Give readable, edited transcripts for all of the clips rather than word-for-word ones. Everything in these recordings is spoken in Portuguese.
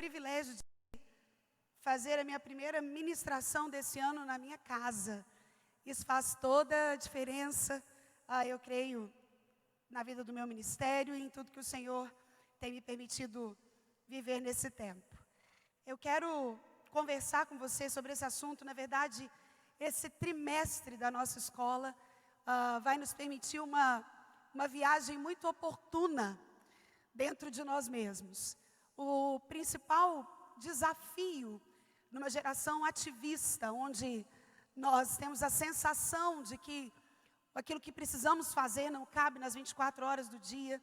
privilégio de fazer a minha primeira ministração desse ano na minha casa. Isso faz toda a diferença, eu creio, na vida do meu ministério e em tudo que o Senhor tem me permitido viver nesse tempo. Eu quero conversar com você sobre esse assunto. Na verdade, esse trimestre da nossa escola vai nos permitir uma viagem muito oportuna dentro de nós mesmos. O principal desafio numa geração ativista, onde nós temos a sensação de que aquilo que precisamos fazer não cabe nas 24 horas do dia,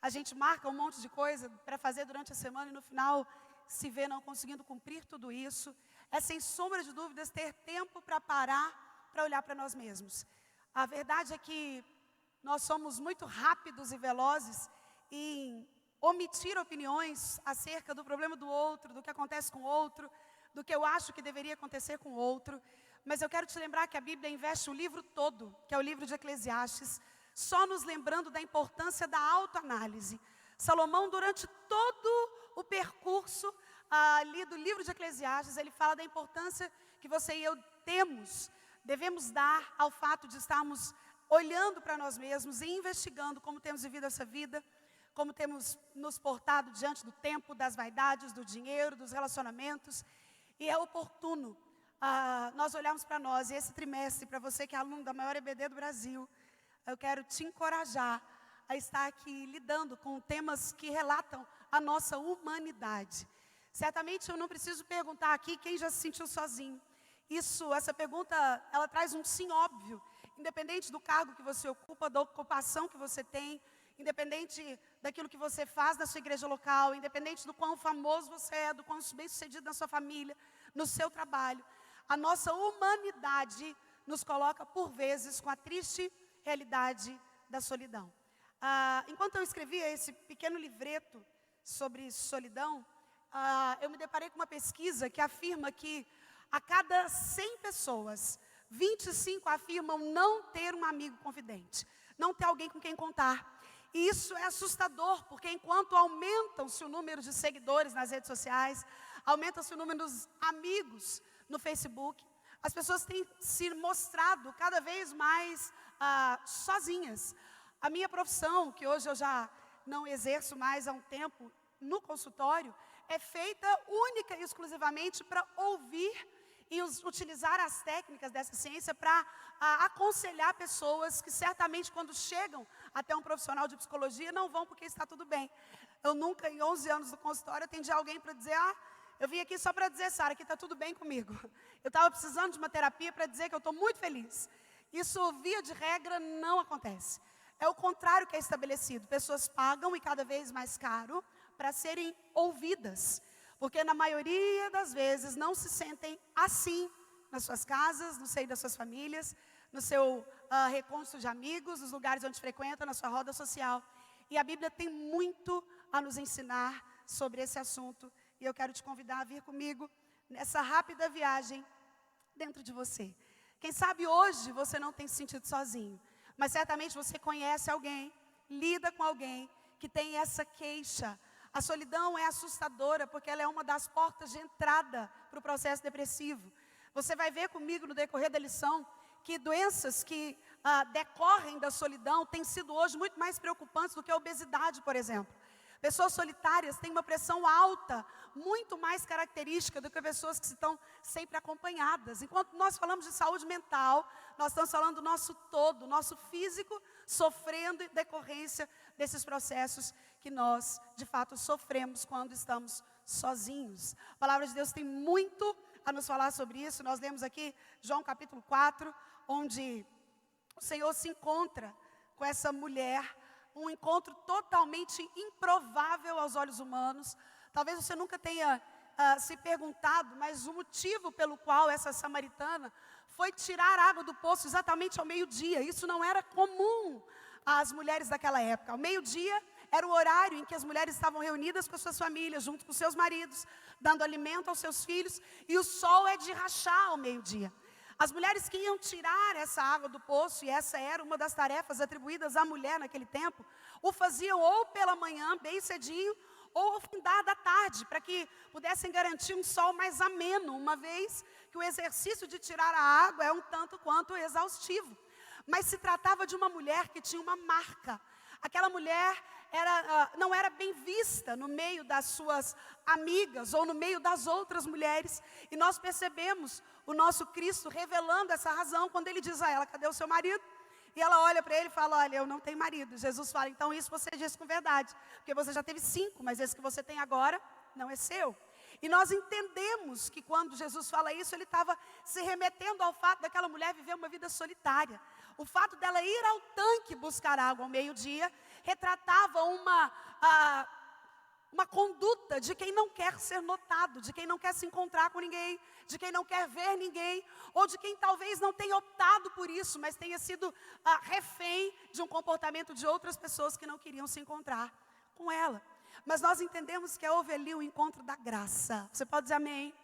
a gente marca um monte de coisa para fazer durante a semana e no final se vê não conseguindo cumprir tudo isso. É sem sombra de dúvidas ter tempo para parar, para olhar para nós mesmos. A verdade é que nós somos muito rápidos e velozes em omitir opiniões acerca do problema do outro, do que acontece com o outro, do que eu acho que deveria acontecer com o outro. Mas eu quero te lembrar que a Bíblia investe o livro todo, que é o livro de Eclesiastes, só nos lembrando da importância da autoanálise. Salomão, durante todo o percurso ali do livro de Eclesiastes, ele fala da importância que você e eu devemos dar ao fato de estarmos olhando para nós mesmos e investigando como temos vivido essa vida, como temos nos portado diante do tempo, das vaidades, do dinheiro, dos relacionamentos. E é oportuno nós olharmos para nós. E esse trimestre, para você que é aluno da maior EBD do Brasil, eu quero te encorajar a estar aqui lidando com temas que relatam a nossa humanidade. Certamente eu não preciso perguntar aqui quem já se sentiu sozinho. Essa pergunta, ela traz um sim óbvio, independente do cargo que você ocupa, da ocupação que você tem, independente daquilo que você faz na sua igreja local, independente do quão famoso você é, do quão bem-sucedido na sua família, no seu trabalho. A nossa humanidade nos coloca, por vezes, com a triste realidade da solidão. Enquanto eu escrevia esse pequeno livreto sobre solidão, eu me deparei com uma pesquisa que afirma que a cada 100 pessoas, 25 afirmam não ter um amigo confidente, não ter alguém com quem contar. E isso é assustador, porque enquanto aumentam-se o número de seguidores nas redes sociais, aumenta-se o número dos amigos no Facebook, as pessoas têm se mostrado cada vez mais sozinhas. A minha profissão, que hoje eu já não exerço mais há um tempo no consultório, é feita única e exclusivamente para ouvir e utilizar as técnicas dessa ciência para aconselhar pessoas que certamente quando chegam até um profissional de psicologia não vão porque está tudo bem. Eu nunca, em 11 anos do consultório, atendi alguém para dizer, eu vim aqui só para dizer, Sara, que está tudo bem comigo. Eu estava precisando de uma terapia para dizer que eu estou muito feliz. Isso, via de regra, não acontece. É o contrário que é estabelecido. Pessoas pagam, e cada vez mais caro, para serem ouvidas. Porque na maioria das vezes não se sentem assim nas suas casas, no seio das suas famílias, no seu recôncavo de amigos, nos lugares onde frequenta, na sua roda social. E a Bíblia tem muito a nos ensinar sobre esse assunto. E eu quero te convidar a vir comigo nessa rápida viagem dentro de você. Quem sabe hoje você não tem se sentido sozinho, mas certamente você conhece alguém, lida com alguém que tem essa queixa. A solidão é assustadora porque ela é uma das portas de entrada para o processo depressivo. Você vai ver comigo no decorrer da lição que doenças que decorrem da solidão têm sido hoje muito mais preocupantes do que a obesidade, por exemplo. Pessoas solitárias têm uma pressão alta, muito mais característica do que pessoas que estão sempre acompanhadas. Enquanto nós falamos de saúde mental, nós estamos falando do nosso todo, nosso físico, sofrendo em decorrência desses processos que nós, de fato, sofremos quando estamos sozinhos. A palavra de Deus tem muito a nos falar sobre isso. Nós lemos aqui João capítulo 4, onde o Senhor se encontra com essa mulher, um encontro totalmente improvável aos olhos humanos. Talvez você nunca tenha se perguntado, mas o motivo pelo qual essa samaritana foi tirar água do poço exatamente ao meio-dia. Isso não era comum às mulheres daquela época. Ao meio-dia era o horário em que as mulheres estavam reunidas com as suas famílias, junto com seus maridos, dando alimento aos seus filhos, e o sol é de rachar ao meio-dia. As mulheres que iam tirar essa água do poço, e essa era uma das tarefas atribuídas à mulher naquele tempo, o faziam ou pela manhã, bem cedinho, ou ao findar da tarde, para que pudessem garantir um sol mais ameno, uma vez que o exercício de tirar a água é um tanto quanto exaustivo. Mas se tratava de uma mulher que tinha uma marca. Aquela mulher não era bem vista no meio das suas amigas ou no meio das outras mulheres. E nós percebemos o nosso Cristo revelando essa razão quando ele diz a ela: cadê o seu marido? E ela olha para ele e fala: olha, eu não tenho marido. Jesus fala: então isso você diz com verdade, porque você já teve 5, mas esse que você tem agora não é seu. E nós entendemos que quando Jesus fala isso, ele estava se remetendo ao fato daquela mulher viver uma vida solitária. O fato dela ir ao tanque buscar água ao meio-dia retratava uma conduta de quem não quer ser notado, de quem não quer se encontrar com ninguém, de quem não quer ver ninguém, ou de quem talvez não tenha optado por isso, mas tenha sido refém de um comportamento de outras pessoas que não queriam se encontrar com ela. Mas nós entendemos que houve ali o encontro da graça. Você pode dizer amém?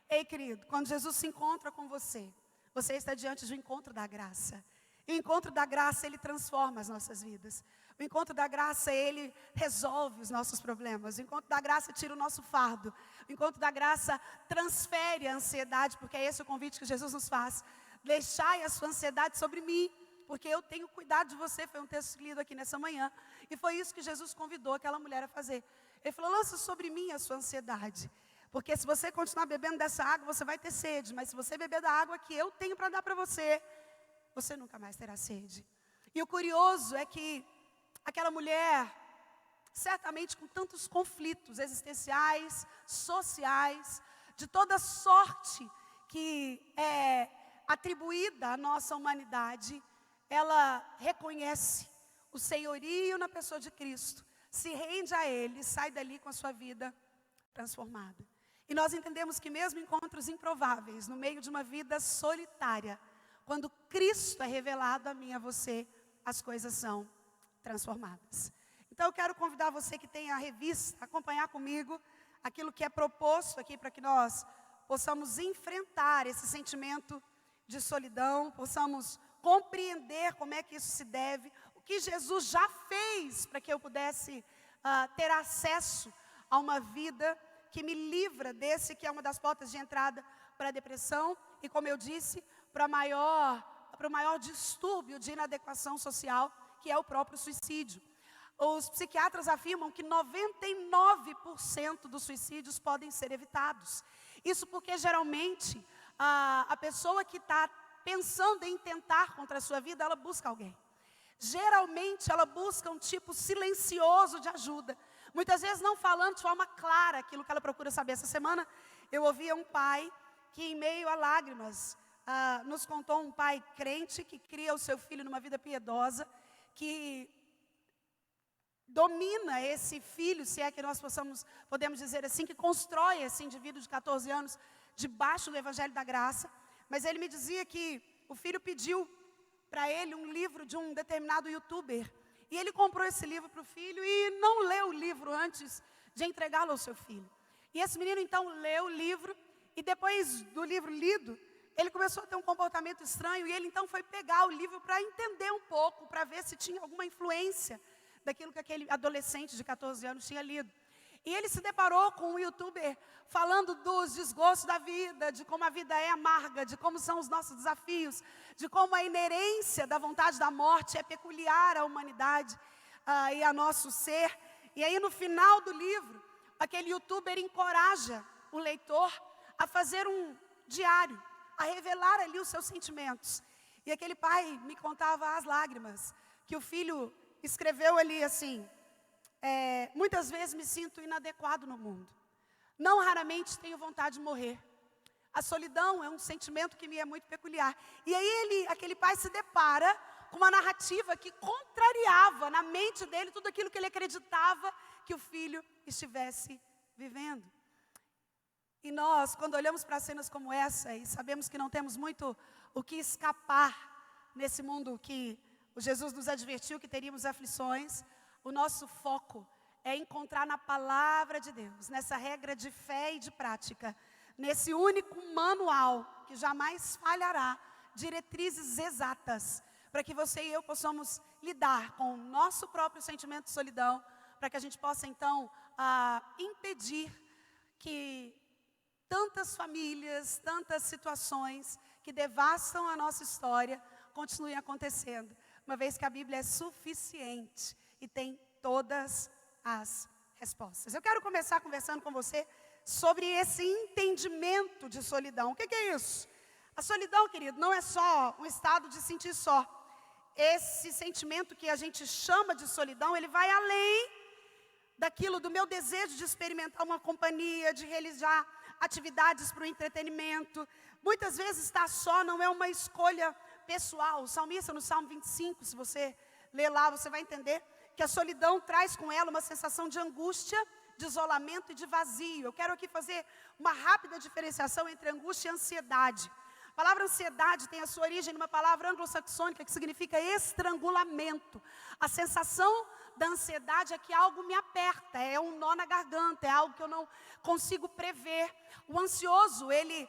Ei, querido, quando Jesus se encontra com você, você está diante do encontro da graça. E o encontro da graça, ele transforma as nossas vidas. O encontro da graça, ele resolve os nossos problemas. O encontro da graça tira o nosso fardo. O encontro da graça transfere a ansiedade, porque é esse o convite que Jesus nos faz. Deixai a sua ansiedade sobre mim, porque eu tenho cuidado de você. Foi um texto lido aqui nessa manhã. E foi isso que Jesus convidou aquela mulher a fazer. Ele falou: lança sobre mim a sua ansiedade. Porque se você continuar bebendo dessa água, você vai ter sede. Mas se você beber da água que eu tenho para dar para você, você nunca mais terá sede. E o curioso é que aquela mulher, certamente com tantos conflitos existenciais, sociais, de toda sorte que é atribuída à nossa humanidade, ela reconhece o senhorio na pessoa de Cristo, se rende a Ele, sai dali com a sua vida transformada. E nós entendemos que mesmo encontros improváveis, no meio de uma vida solitária, quando Cristo é revelado a mim e a você, as coisas são transformadas. Então eu quero convidar você que tem a revista, a acompanhar comigo aquilo que é proposto aqui para que nós possamos enfrentar esse sentimento de solidão, possamos compreender como é que isso se deve, o que Jesus já fez para que eu pudesse ter acesso a uma vida que me livra desse que é uma das portas de entrada para a depressão e, como eu disse, para o maior distúrbio de inadequação social, que é o próprio suicídio. Os psiquiatras afirmam que 99% dos suicídios podem ser evitados. Isso porque geralmente a pessoa que está pensando em tentar contra a sua vida, ela busca alguém. Geralmente ela busca um tipo silencioso de ajuda. Muitas vezes não falando de forma clara aquilo que ela procura saber. Essa semana eu ouvia um pai que, em meio a lágrimas, nos contou um pai crente que cria o seu filho numa vida piedosa, que domina esse filho, se é que nós podemos dizer assim, que constrói esse indivíduo de 14 anos debaixo do Evangelho da Graça. Mas ele me dizia que o filho pediu para ele um livro de um determinado youtuber. E ele comprou esse livro para o filho e não leu o livro antes de entregá-lo ao seu filho. E esse menino então leu o livro e depois do livro lido, ele começou a ter um comportamento estranho e ele então foi pegar o livro para entender um pouco, para ver se tinha alguma influência daquilo que aquele adolescente de 14 anos tinha lido. E ele se deparou com um youtuber falando dos desgostos da vida, de como a vida é amarga, de como são os nossos desafios, de como a inerência da vontade da morte é peculiar à humanidade e a nosso ser. E aí no final do livro, aquele youtuber encoraja o leitor a fazer um diário, a revelar ali os seus sentimentos. E aquele pai me contava às lágrimas que o filho escreveu ali assim: muitas vezes me sinto inadequado no mundo. Não raramente tenho vontade de morrer. A solidão é um sentimento que me é muito peculiar. E aí aquele pai se depara com uma narrativa que contrariava na mente dele tudo aquilo que ele acreditava que o filho estivesse vivendo. E nós, quando olhamos para cenas como essa e sabemos que não temos muito o que escapar nesse mundo que o Jesus nos advertiu que teríamos aflições, o nosso foco é encontrar na palavra de Deus, nessa regra de fé e de prática, nesse único manual que jamais falhará, diretrizes exatas, para que você e eu possamos lidar com o nosso próprio sentimento de solidão, para que a gente possa então impedir que tantas famílias, tantas situações que devastam a nossa história continuem acontecendo, uma vez que a Bíblia é suficiente e tem todas as respostas. Eu quero começar conversando com você sobre esse entendimento de solidão. O que é isso? A solidão, querido, não é só um estado de sentir só. Esse sentimento que a gente chama de solidão, ele vai além daquilo do meu desejo de experimentar uma companhia, de realizar atividades para o entretenimento. Muitas vezes estar só não é uma escolha pessoal. O salmista, no Salmo 25, se você ler lá, você vai entender que a solidão traz com ela uma sensação de angústia, de isolamento e de vazio. Eu quero aqui fazer uma rápida diferenciação entre angústia e ansiedade. A palavra ansiedade tem a sua origem numa palavra anglo-saxônica que significa estrangulamento. A sensação da ansiedade é que algo me aperta, é um nó na garganta, é algo que eu não consigo prever. O ansioso, ele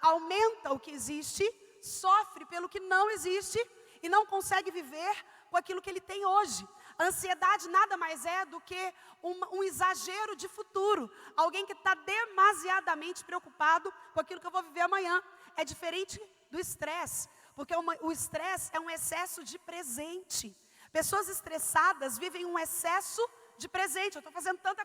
aumenta o que existe, sofre pelo que não existe e não consegue viver com aquilo que ele tem hoje. A ansiedade nada mais é do que um exagero de futuro. Alguém que está demasiadamente preocupado com aquilo que eu vou viver amanhã. É diferente do estresse, porque o estresse é um excesso de presente. Pessoas estressadas vivem um excesso de presente. Eu estou fazendo tanta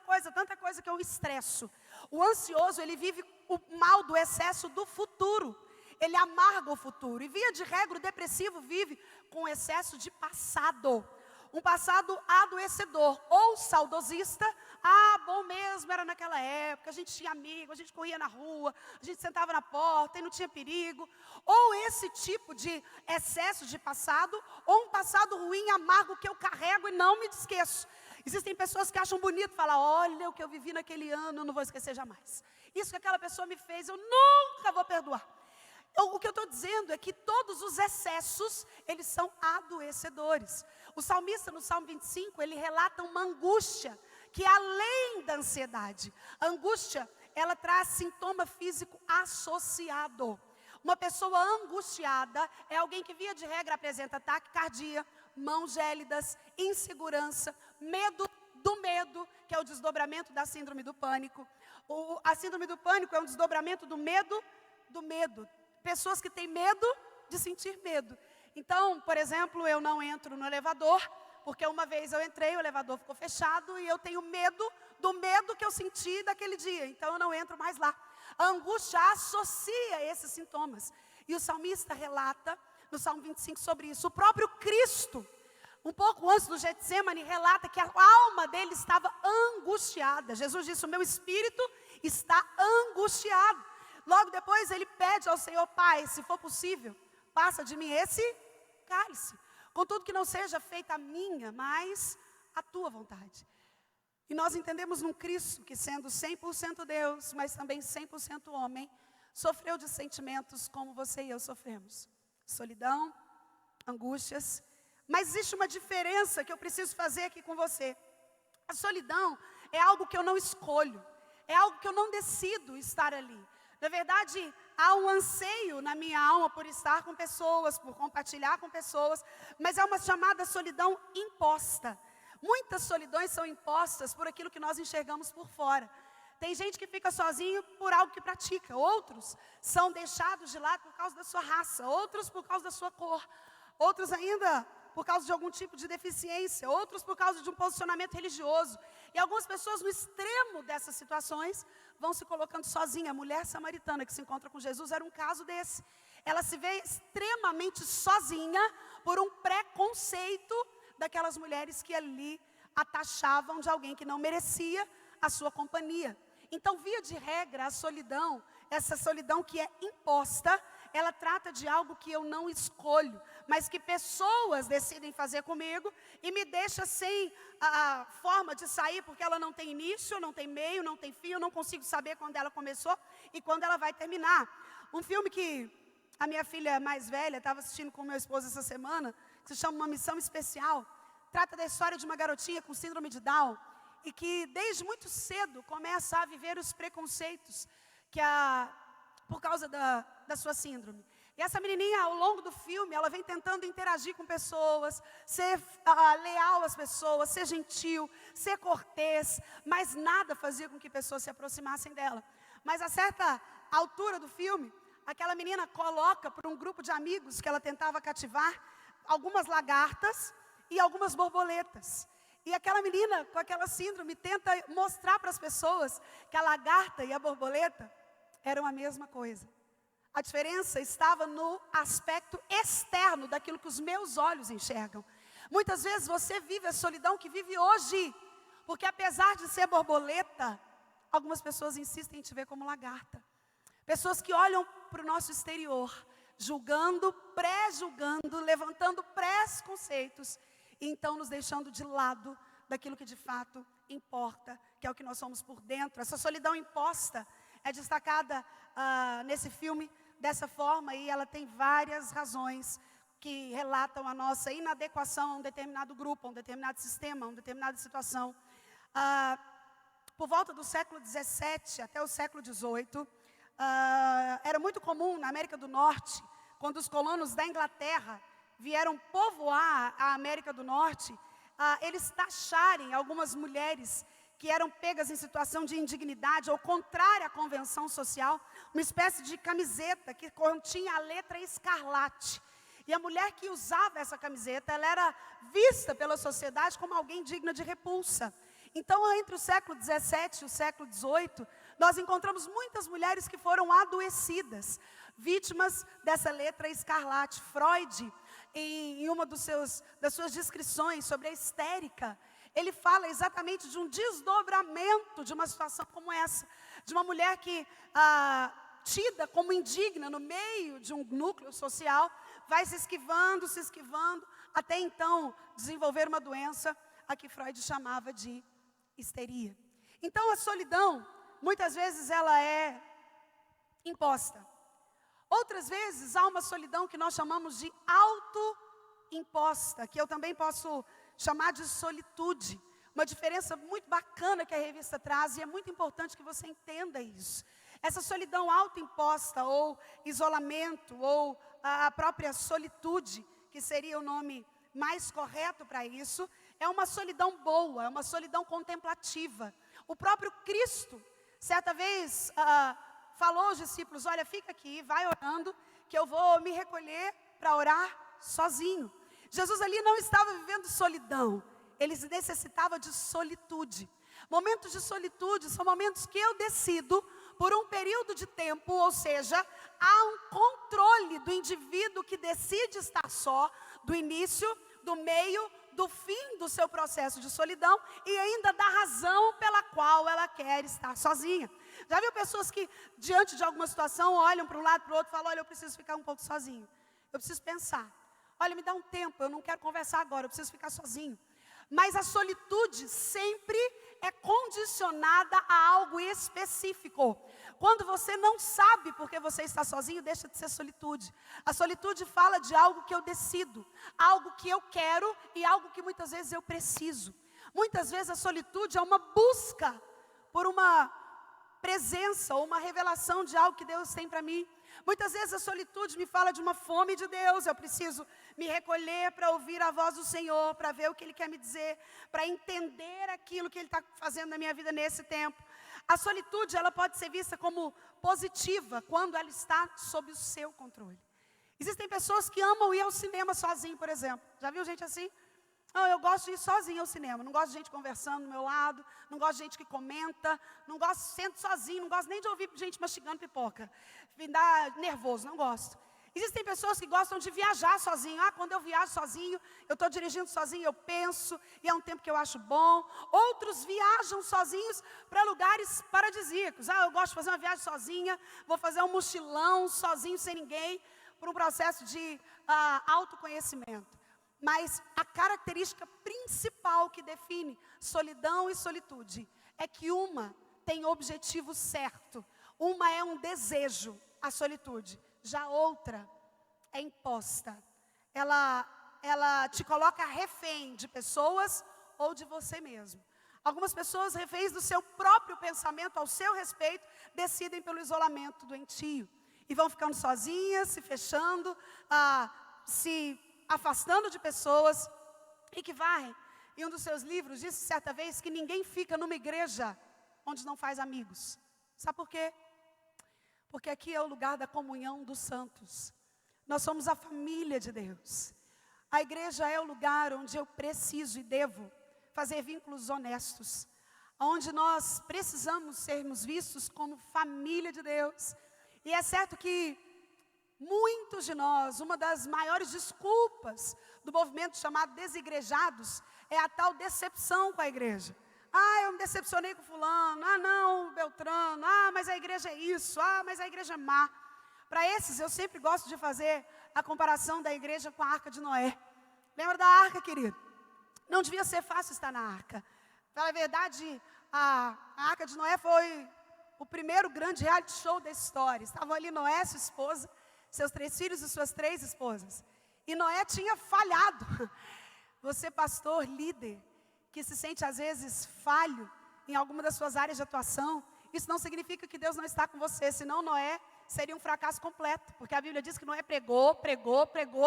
coisa que eu estresso. O ansioso, ele vive o mal do excesso do futuro. Ele amarga o futuro. E via de regra, o depressivo vive com excesso de passado. Um passado adoecedor, ou saudosista. Bom mesmo, era naquela época, a gente tinha amigo, a gente corria na rua, a gente sentava na porta e não tinha perigo. Ou esse tipo de excesso de passado, ou um passado ruim, amargo que eu carrego e não me esqueço. Existem pessoas que acham bonito falar, olha o que eu vivi naquele ano, eu não vou esquecer jamais. Isso que aquela pessoa me fez, eu nunca vou perdoar. O que eu estou dizendo é que todos os excessos, eles são adoecedores. O salmista, no Salmo 25, ele relata uma angústia, que é além da ansiedade. A angústia, ela traz sintoma físico associado. Uma pessoa angustiada é alguém que, via de regra, apresenta taquicardia, mãos gélidas, insegurança, medo do medo, que é o desdobramento da síndrome do pânico. A síndrome do pânico é um desdobramento do medo do medo. Pessoas que têm medo de sentir medo. Então, por exemplo, eu não entro no elevador, porque uma vez eu entrei, o elevador ficou fechado e eu tenho medo do medo que eu senti daquele dia. Então, eu não entro mais lá. A angústia associa esses sintomas. E o salmista relata, no Salmo 25, sobre isso. O próprio Cristo, um pouco antes do Getsemane, relata que a alma dele estava angustiada. Jesus disse, o meu espírito está angustiado. Logo depois ele pede ao Senhor, Pai, se for possível, passa de mim esse cálice. Contudo que não seja feita a minha, mas a tua vontade. E nós entendemos num Cristo que, sendo 100% Deus, mas também 100% homem, sofreu de sentimentos como você e eu sofremos. Solidão, angústias. Mas existe uma diferença que eu preciso fazer aqui com você. A solidão é algo que eu não escolho. É algo que eu não decido estar ali. Na verdade, há um anseio na minha alma por estar com pessoas, por compartilhar com pessoas, mas é uma chamada solidão imposta. Muitas solidões são impostas por aquilo que nós enxergamos por fora. Tem gente que fica sozinho por algo que pratica, outros são deixados de lado por causa da sua raça, outros por causa da sua cor, outros ainda por causa de algum tipo de deficiência, outros por causa de um posicionamento religioso. E algumas pessoas no extremo dessas situações vão se colocando sozinha. A mulher samaritana que se encontra com Jesus era um caso desse. Ela se vê extremamente sozinha por um preconceito daquelas mulheres que ali a taxavam de alguém que não merecia a sua companhia. Então, via de regra, a solidão, essa solidão que é imposta, ela trata de algo que eu não escolho, mas que pessoas decidem fazer comigo e me deixa sem a forma de sair, porque ela não tem início, não tem meio, não tem fim, eu não consigo saber quando ela começou e quando ela vai terminar. Um filme que a minha filha mais velha estava assistindo com meu esposo essa semana, que se chama Uma Missão Especial, trata da história de uma garotinha com síndrome de Down, e que desde muito cedo começa a viver os preconceitos por causa da sua síndrome. E essa menininha, ao longo do filme, ela vem tentando interagir com pessoas, ser leal às pessoas, ser gentil, ser cortês, mas nada fazia com que pessoas se aproximassem dela. Mas a certa altura do filme, aquela menina coloca para um grupo de amigos que ela tentava cativar algumas lagartas e algumas borboletas. E aquela menina, com aquela síndrome, tenta mostrar para as pessoas que a lagarta e a borboleta eram a mesma coisa. A diferença estava no aspecto externo daquilo que os meus olhos enxergam. Muitas vezes você vive a solidão que vive hoje, porque apesar de ser borboleta, algumas pessoas insistem em te ver como lagarta. Pessoas que olham para o nosso exterior, julgando, pré-julgando, levantando preconceitos, e então nos deixando de lado daquilo que de fato importa, que é o que nós somos por dentro. Essa solidão imposta é destacada nesse filme dessa forma, e ela tem várias razões que relatam a nossa inadequação a um determinado grupo, a um determinado sistema, a uma determinada situação. Por volta do século XVII até o século XVIII, era muito comum na América do Norte, quando os colonos da Inglaterra vieram povoar a América do Norte, eles taxarem algumas mulheres que eram pegas em situação de indignidade ou contrária à convenção social, uma espécie de camiseta que continha a letra escarlate. E a mulher que usava essa camiseta, ela era vista pela sociedade como alguém digna de repulsa. Então, entre o século XVII e o século XVIII, nós encontramos muitas mulheres que foram adoecidas, vítimas dessa letra escarlate. Freud, em uma das suas descrições sobre a histérica, ele fala exatamente de um desdobramento de uma situação como essa, de uma mulher que, tida como indigna no meio de um núcleo social, vai se esquivando, até então desenvolver uma doença a que Freud chamava de histeria. Então a solidão, muitas vezes ela é imposta. Outras vezes há uma solidão que nós chamamos de autoimposta, que eu também posso chamar de solitude. Uma diferença muito bacana que a revista traz, e é muito importante que você entenda isso. Essa solidão autoimposta, ou isolamento, ou a própria solitude, que seria o nome mais correto para isso, é uma solidão boa, é uma solidão contemplativa. O próprio Cristo, certa vez, falou aos discípulos: olha, fica aqui, vai orando, que eu vou me recolher para orar sozinho. Jesus ali não estava vivendo solidão, ele necessitava de solitude. Momentos de solitude são momentos que eu decido por um período de tempo, ou seja, há um controle do indivíduo que decide estar só, do início, do meio, do fim do seu processo de solidão e ainda da razão pela qual ela quer estar sozinha. Já viu pessoas que, diante de alguma situação, olham para um lado, para o outro e falam: olha, eu preciso ficar um pouco sozinho, eu preciso pensar. Olha, me dá um tempo, eu não quero conversar agora, eu preciso ficar sozinho. Mas a solitude sempre é condicionada a algo específico. Quando você não sabe por que você está sozinho, deixa de ser solitude. A solitude fala de algo que eu decido, algo que eu quero e algo que muitas vezes eu preciso. Muitas vezes a solitude é uma busca por uma presença ou uma revelação de algo que Deus tem para mim. Muitas vezes a solitude me fala de uma fome de Deus. Eu preciso me recolher para ouvir a voz do Senhor, para ver o que Ele quer me dizer, para entender aquilo que Ele está fazendo na minha vida nesse tempo. A solitude, ela pode ser vista como positiva quando ela está sob o seu controle. Existem pessoas que amam ir ao cinema sozinho, por exemplo. Já viu gente assim? Não, eu gosto de ir sozinho ao cinema, não gosto de gente conversando do meu lado, não gosto de gente que comenta, não gosto, sento sozinho, não gosto nem de ouvir gente mastigando pipoca. Me dá nervoso, não gosto. Existem pessoas que gostam de viajar sozinho. Quando eu viajo sozinho, eu estou dirigindo sozinho, eu penso, e é um tempo que eu acho bom. Outros viajam sozinhos para lugares paradisíacos. Eu gosto de fazer uma viagem sozinha, vou fazer um mochilão sozinho, sem ninguém, por um processo de autoconhecimento. Mas a característica principal que define solidão e solitude é que uma tem objetivo certo, uma é um desejo, a solitude, já outra é imposta. Ela te coloca refém de pessoas ou de você mesmo. Algumas pessoas, reféns do seu próprio pensamento ao seu respeito, decidem pelo isolamento doentio. e vão ficando sozinhas, se fechando, se afastando de pessoas, e que varrem. E um dos seus livros disse certa vez que ninguém fica numa igreja onde não faz amigos. Sabe por quê? Porque aqui é o lugar da comunhão dos santos. Nós somos a família de Deus. A igreja é o lugar onde eu preciso e devo fazer vínculos honestos, onde nós precisamos sermos vistos como família de Deus. E é certo que muitos de nós, uma das maiores desculpas do movimento chamado desigrejados é a tal decepção com a igreja. Eu me decepcionei com fulano, não, Beltrano, mas a igreja é isso, mas a igreja é má. Para esses, eu sempre gosto de fazer a comparação da igreja com a Arca de Noé. Lembra da arca, querido? Não devia ser fácil estar na arca. Pela verdade, a Arca de Noé foi o primeiro grande reality show da história. Estavam ali Noé, sua esposa, seus 3 filhos e suas 3 esposas. E Noé tinha falhado. Você, pastor, líder, que se sente às vezes falho em alguma das suas áreas de atuação, isso não significa que Deus não está com você, senão Noé seria um fracasso completo, porque a Bíblia diz que Noé pregou,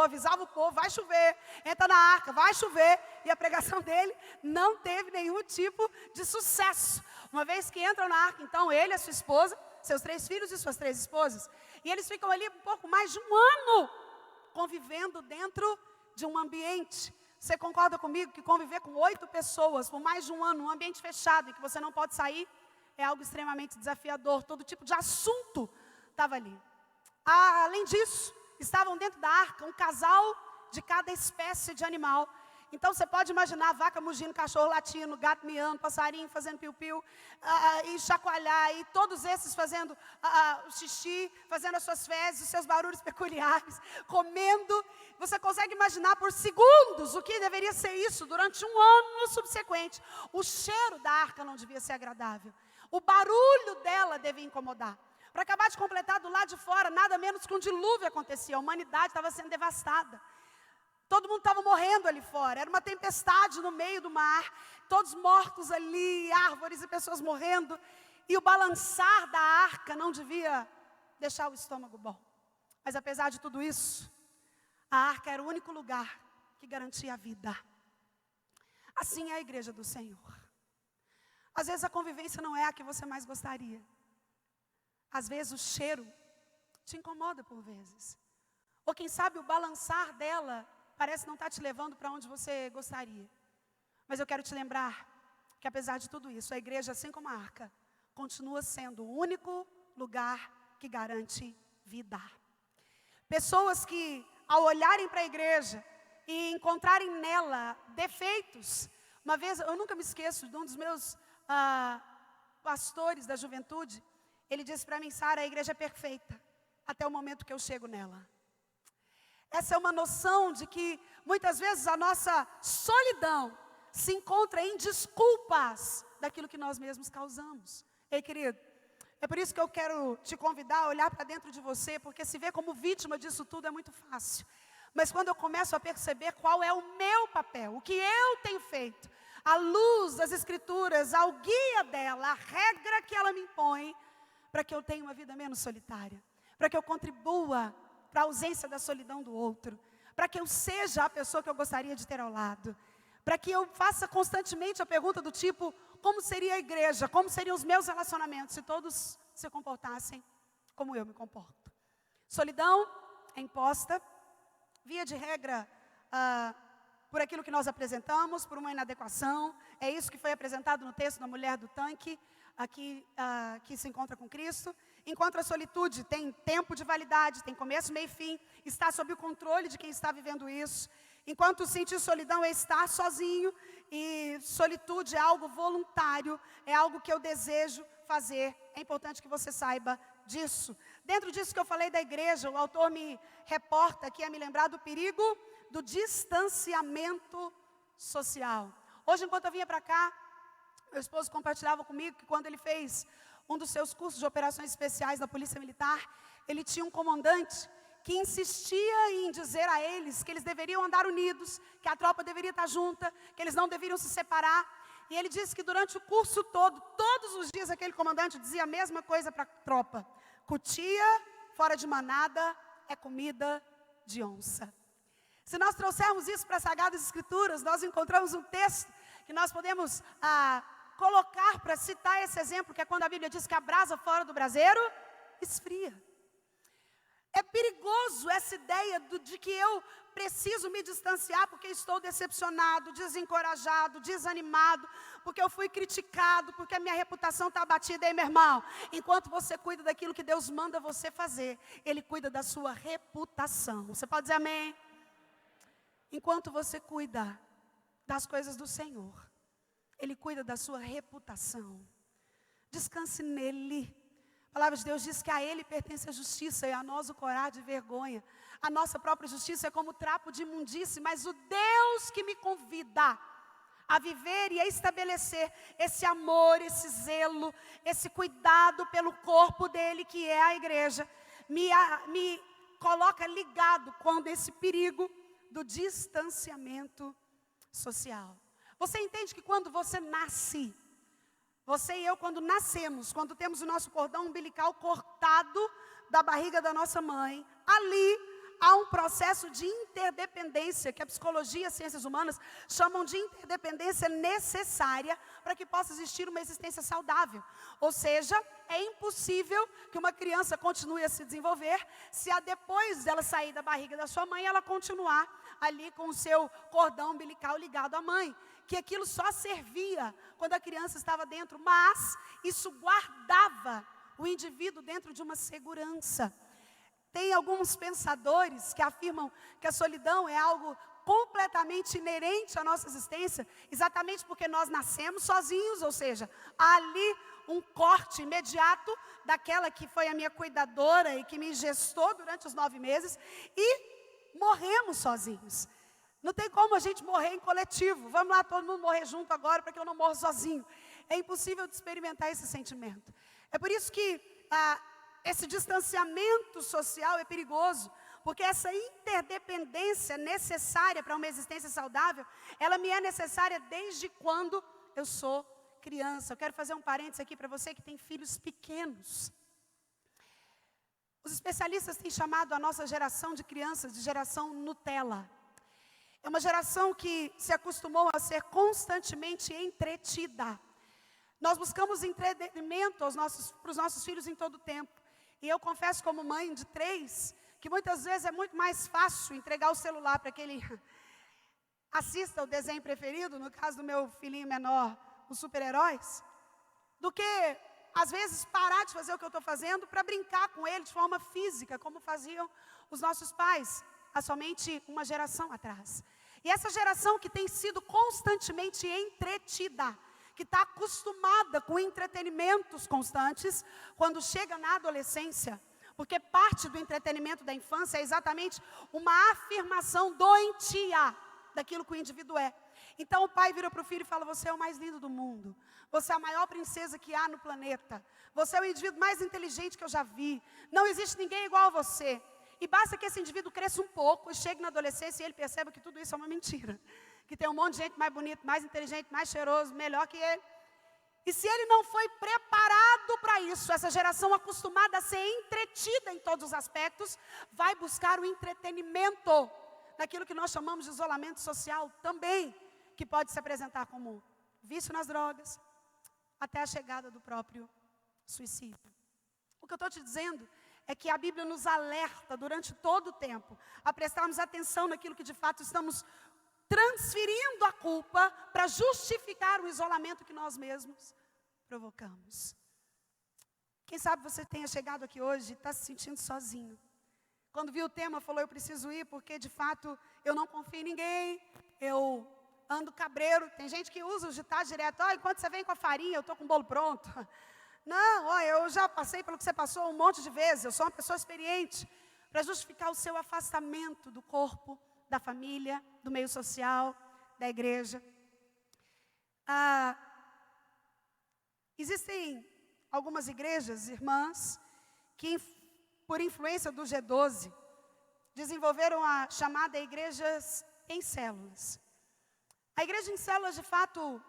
avisava o povo, vai chover, entra na arca, vai chover, e a pregação dele não teve nenhum tipo de sucesso. Uma vez que entram na arca, então, ele, a sua esposa, seus 3 filhos e suas 3 esposas, e eles ficam ali um pouco mais de um ano, convivendo dentro de um ambiente. Você concorda comigo que conviver com 8 pessoas por mais de um ano, um ambiente fechado, em que você não pode sair, é algo extremamente desafiador, todo tipo de assunto estava ali. Além disso, estavam dentro da arca um casal de cada espécie de animal. Então você pode imaginar vaca mugindo, cachorro latindo, gato miando, passarinho fazendo piu-piu, e chacoalhar, e todos esses fazendo xixi, fazendo as suas fezes, os seus barulhos peculiares, comendo. Você consegue imaginar por segundos o que deveria ser isso durante um ano subsequente. O cheiro da arca não devia ser agradável. O barulho dela devia incomodar. Para acabar de completar, do lado de fora, nada menos que um dilúvio acontecia. A humanidade estava sendo devastada. Todo mundo estava morrendo ali fora. Era uma tempestade no meio do mar. Todos mortos ali, árvores e pessoas morrendo. E o balançar da arca não devia deixar o estômago bom. Mas apesar de tudo isso, a arca era o único lugar que garantia a vida. Assim é a igreja do Senhor. Às vezes a convivência não é a que você mais gostaria. Às vezes o cheiro te incomoda por vezes. Ou quem sabe o balançar dela parece não estar te levando para onde você gostaria. Mas eu quero te lembrar que apesar de tudo isso, a igreja, assim como a arca, continua sendo o único lugar que garante vida. Pessoas que, ao olharem para a igreja e encontrarem nela defeitos. Uma vez, eu nunca me esqueço de um dos meus pastores da juventude. Ele disse para mim: Sara, a igreja é perfeita até o momento que eu chego nela. Essa é uma noção de que muitas vezes a nossa solidão se encontra em desculpas daquilo que nós mesmos causamos. Ei, querido, é por isso que eu quero te convidar a olhar para dentro de você, porque se ver como vítima disso tudo é muito fácil. Mas quando eu começo a perceber qual é o meu papel, o que eu tenho feito, à luz das Escrituras, ao guia dela, a regra que ela me impõe, para que eu tenha uma vida menos solitária, para que eu contribua para a ausência da solidão do outro, para que eu seja a pessoa que eu gostaria de ter ao lado, para que eu faça constantemente a pergunta do tipo: como seria a igreja, como seriam os meus relacionamentos se todos se comportassem como eu me comporto. Solidão é imposta, via de regra, por aquilo que nós apresentamos, por uma inadequação. É isso que foi apresentado no texto da mulher do tanque, aqui que se encontra com Cristo. Enquanto a solitude tem tempo de validade, tem começo, meio e fim, está sob o controle de quem está vivendo isso. Enquanto sentir solidão é estar sozinho, e solitude é algo voluntário, é algo que eu desejo fazer. É importante que você saiba disso. Dentro disso que eu falei da igreja, o autor me reporta aqui a me lembrar do perigo do distanciamento social. Hoje, enquanto eu vinha para cá, meu esposo compartilhava comigo que quando ele fez um dos seus cursos de operações especiais da Polícia Militar, ele tinha um comandante que insistia em dizer a eles que eles deveriam andar unidos, que a tropa deveria estar junta, que eles não deveriam se separar. E ele disse que durante o curso todo, todos os dias aquele comandante dizia a mesma coisa para a tropa: cutia, fora de manada é comida de onça. Se nós trouxermos isso para as Sagradas Escrituras, nós encontramos um texto que nós podemos colocar para citar esse exemplo, que é quando a Bíblia diz que a brasa fora do braseiro esfria. É perigoso essa ideia de que eu preciso me distanciar porque estou decepcionado, desencorajado, desanimado, porque eu fui criticado, porque a minha reputação está abatida. Aí, meu irmão, enquanto você cuida daquilo que Deus manda você fazer, Ele cuida da sua reputação. Você pode dizer amém? Enquanto você cuida das coisas do Senhor, Ele cuida da sua reputação. Descanse nele. A palavra de Deus diz que a Ele pertence a justiça e a nós o corar de vergonha. A nossa própria justiça é como trapo de imundície, mas o Deus que me convida a viver e a estabelecer esse amor, esse zelo, esse cuidado pelo corpo dele, que é a igreja, me coloca ligado quando esse perigo do distanciamento social. Você entende que quando você nasce, você e eu, quando nascemos, quando temos o nosso cordão umbilical cortado da barriga da nossa mãe, ali há um processo de interdependência, que a psicologia e as ciências humanas chamam de interdependência necessária para que possa existir uma existência saudável. Ou seja, é impossível que uma criança continue a se desenvolver se depois dela sair da barriga da sua mãe, ela continuar ali com o seu cordão umbilical ligado à mãe. Que aquilo só servia quando a criança estava dentro, mas isso guardava o indivíduo dentro de uma segurança. Tem alguns pensadores que afirmam que a solidão é algo completamente inerente à nossa existência, exatamente porque nós nascemos sozinhos, ou seja, há ali um corte imediato daquela que foi a minha cuidadora e que me gestou durante os 9 meses, e morremos sozinhos. Não tem como a gente morrer em coletivo. Vamos lá, todo mundo morrer junto agora, para que eu não morra sozinho. É impossível de experimentar esse sentimento. É por isso que esse distanciamento social é perigoso, porque essa interdependência necessária para uma existência saudável, ela me é necessária desde quando eu sou criança. Eu quero fazer um parênteses aqui para você que tem filhos pequenos. Os especialistas têm chamado a nossa geração de crianças de geração Nutella. É uma geração que se acostumou a ser constantemente entretida. Nós buscamos entretenimento para os nossos filhos em todo o tempo. E eu confesso, como mãe de 3, que muitas vezes é muito mais fácil entregar o celular para que ele assista o desenho preferido, no caso do meu filhinho menor, os super-heróis, do que, às vezes, parar de fazer o que eu estou fazendo para brincar com ele de forma física, como faziam os nossos pais, há somente uma geração atrás. E essa geração que tem sido constantemente entretida, que está acostumada com entretenimentos constantes, quando chega na adolescência, porque parte do entretenimento da infância é exatamente uma afirmação doentia daquilo que o indivíduo é. Então o pai vira para o filho e fala: você é o mais lindo do mundo, você é a maior princesa que há no planeta, você é o indivíduo mais inteligente que eu já vi, não existe ninguém igual a você. E basta que esse indivíduo cresça um pouco e chegue na adolescência e ele perceba que tudo isso é uma mentira. Que tem um monte de gente mais bonita, mais inteligente, mais cheiroso, melhor que ele. E se ele não foi preparado para isso, essa geração acostumada a ser entretida em todos os aspectos, vai buscar o entretenimento naquilo que nós chamamos de isolamento social também, que pode se apresentar como vício nas drogas, até a chegada do próprio suicídio. O que eu estou te dizendo é que a Bíblia nos alerta durante todo o tempo a prestarmos atenção naquilo que de fato estamos transferindo a culpa para justificar o isolamento que nós mesmos provocamos. Quem sabe você tenha chegado aqui hoje e está se sentindo sozinho. Quando viu o tema, falou: eu preciso ir porque de fato eu não confio em ninguém, eu ando cabreiro. Tem gente que usa os ditados direto: enquanto você vem com a farinha, eu estou com o bolo pronto. Não, eu já passei pelo que você passou um monte de vezes, eu sou uma pessoa experiente. Para justificar o seu afastamento do corpo, da família, do meio social, da igreja. Existem algumas igrejas, irmãs, que por influência do G12, desenvolveram a chamada igrejas em células. A igreja em células, de fato,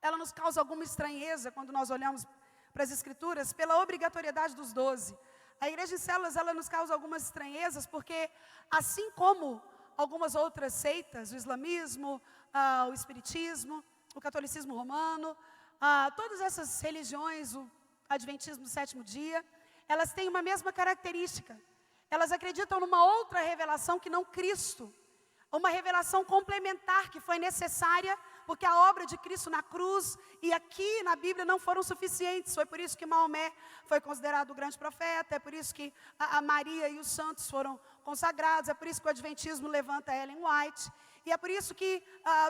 ela nos causa alguma estranheza quando nós olhamos para as Escrituras, pela obrigatoriedade dos 12. A igreja em células, ela nos causa algumas estranhezas, porque assim como algumas outras seitas, o islamismo, o espiritismo, o catolicismo romano, todas essas religiões, o adventismo do sétimo dia, elas têm uma mesma característica. Elas acreditam numa outra revelação que não Cristo. Uma revelação complementar que foi necessária, porque a obra de Cristo na cruz e aqui na Bíblia não foram suficientes. Foi por isso que Maomé foi considerado o grande profeta, é por isso que a Maria e os santos foram consagrados, é por isso que o Adventismo levanta Ellen White, e é por isso que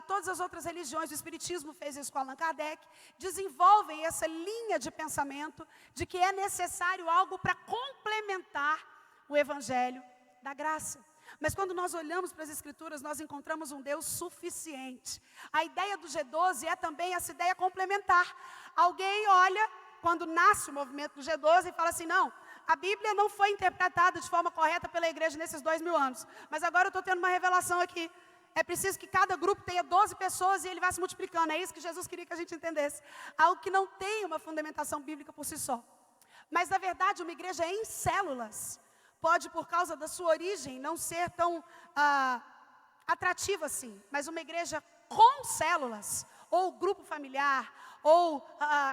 todas as outras religiões, o Espiritismo fez isso com Allan Kardec, desenvolvem essa linha de pensamento de que é necessário algo para complementar o Evangelho da graça. Mas quando nós olhamos para as Escrituras, nós encontramos um Deus suficiente. A ideia do G12 é também essa ideia complementar. Alguém olha, quando nasce o movimento do G12, e fala assim, não, a Bíblia não foi interpretada de forma correta pela igreja nesses 2000 anos. Mas agora eu estou tendo uma revelação aqui. É preciso que cada grupo tenha 12 pessoas e ele vai se multiplicando. É isso que Jesus queria que a gente entendesse. Algo que não tem uma fundamentação bíblica por si só. Mas, na verdade, uma igreja em células pode, por causa da sua origem, não ser tão atrativa assim. Mas uma igreja com células, ou grupo familiar, ou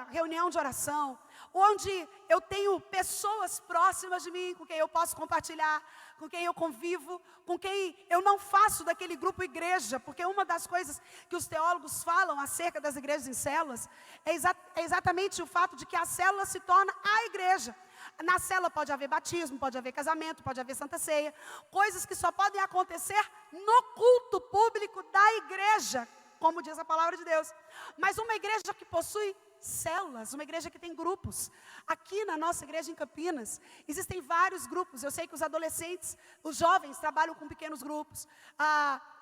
reunião de oração, onde eu tenho pessoas próximas de mim, com quem eu posso compartilhar, com quem eu convivo, com quem eu não faço daquele grupo igreja, porque uma das coisas que os teólogos falam acerca das igrejas em células é exatamente o fato de que a célula se torna a igreja. Na célula pode haver batismo, pode haver casamento, pode haver santa ceia, coisas que só podem acontecer no culto público da igreja, como diz a palavra de Deus. Mas uma igreja que possui células, uma igreja que tem grupos. Aqui na nossa igreja em Campinas, existem vários grupos. Eu sei que os adolescentes, os jovens trabalham com pequenos grupos.